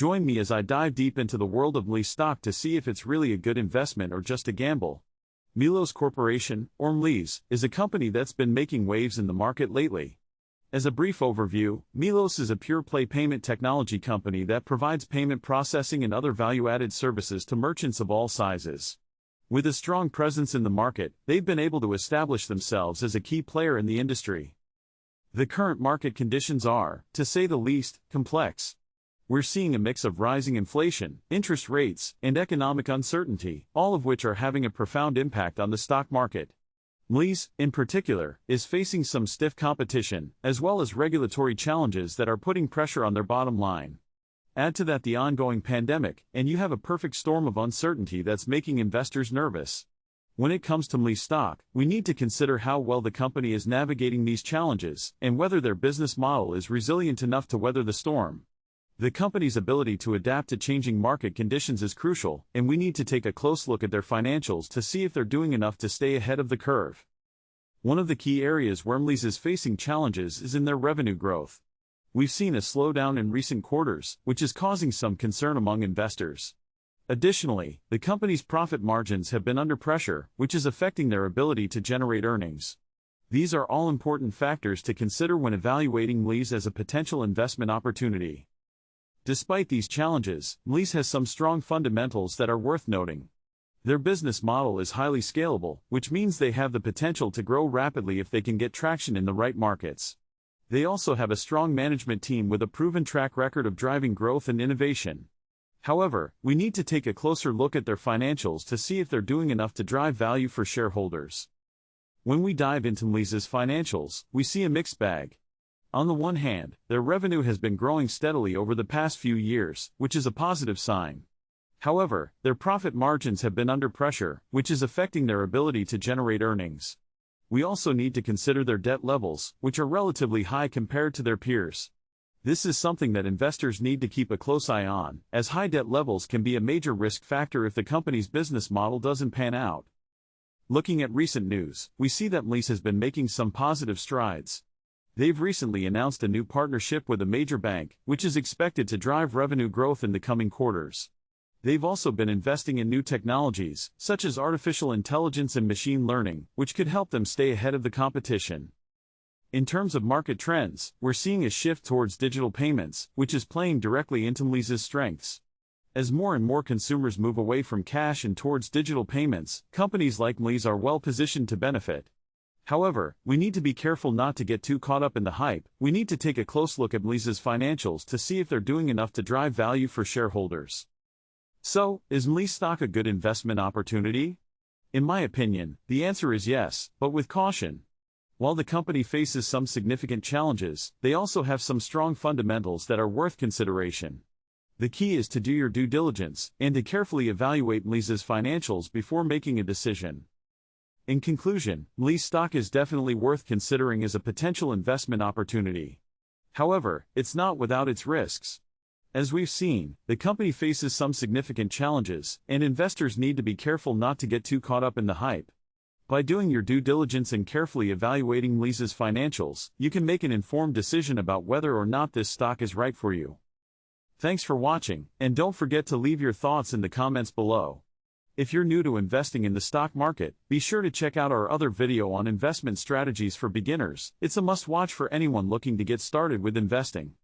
Join me as I dive deep into the world of Mlys stock to see if it's really a good investment or just a gamble. Mineralys Corporation, or Mlys, is a company that's been making waves in the market lately. As a brief overview, Mineralys is a pure-play payment technology company that provides payment processing and other value-added services to merchants of all sizes. With a strong presence in the market, they've been able to establish themselves as a key player in the industry. The current market conditions are, to say the least, complex. We're seeing a mix of rising inflation, interest rates, and economic uncertainty, all of which are having a profound impact on the stock market. Mlys, in particular, is facing some stiff competition, as well as regulatory challenges that are putting pressure on their bottom line. Add to that the ongoing pandemic, and you have a perfect storm of uncertainty that's making investors nervous. When it comes to Mlys stock, we need to consider how well the company is navigating these challenges, and whether their business model is resilient enough to weather the storm. The company's ability to adapt to changing market conditions is crucial, and we need to take a close look at their financials to see if they're doing enough to stay ahead of the curve. One of the key areas where Mlys is facing challenges is in their revenue growth. We've seen a slowdown in recent quarters, which is causing some concern among investors. Additionally, the company's profit margins have been under pressure, which is affecting their ability to generate earnings. These are all important factors to consider when evaluating Mlys as a potential investment opportunity. Despite these challenges, Mlys has some strong fundamentals that are worth noting. Their business model is highly scalable, which means they have the potential to grow rapidly if they can get traction in the right markets. They also have a strong management team with a proven track record of driving growth and innovation. However, we need to take a closer look at their financials to see if they're doing enough to drive value for shareholders. When we dive into Mlys's financials, we see a mixed bag. On the one hand, their revenue has been growing steadily over the past few years, which is a positive sign. However, their profit margins have been under pressure, which is affecting their ability to generate earnings. We also need to consider their debt levels, which are relatively high compared to their peers. This is something that investors need to keep a close eye on, as high debt levels can be a major risk factor if the company's business model doesn't pan out. Looking at recent news, we see that Mlys has been making some positive strides. They've recently announced a new partnership with a major bank, which is expected to drive revenue growth in the coming quarters. They've also been investing in new technologies, such as artificial intelligence and machine learning, which could help them stay ahead of the competition. In terms of market trends, we're seeing a shift towards digital payments, which is playing directly into Mlys's strengths. As more and more consumers move away from cash and towards digital payments, companies like Mlys are well positioned to benefit. However, we need to be careful not to get too caught up in the hype. We need to take a close look at Mlys's financials to see if they're doing enough to drive value for shareholders. So, is Mlys stock a good investment opportunity? In my opinion, the answer is yes, but with caution. While the company faces some significant challenges, they also have some strong fundamentals that are worth consideration. The key is to do your due diligence, and to carefully evaluate Mlys's financials before making a decision. In conclusion, Mlys stock is definitely worth considering as a potential investment opportunity. However, it's not without its risks. As we've seen, the company faces some significant challenges, and investors need to be careful not to get too caught up in the hype. By doing your due diligence and carefully evaluating Mlys's financials, you can make an informed decision about whether or not this stock is right for you. Thanks for watching, and don't forget to leave your thoughts in the comments below. If you're new to investing in the stock market, be sure to check out our other video on investment strategies for beginners. It's a must-watch for anyone looking to get started with investing.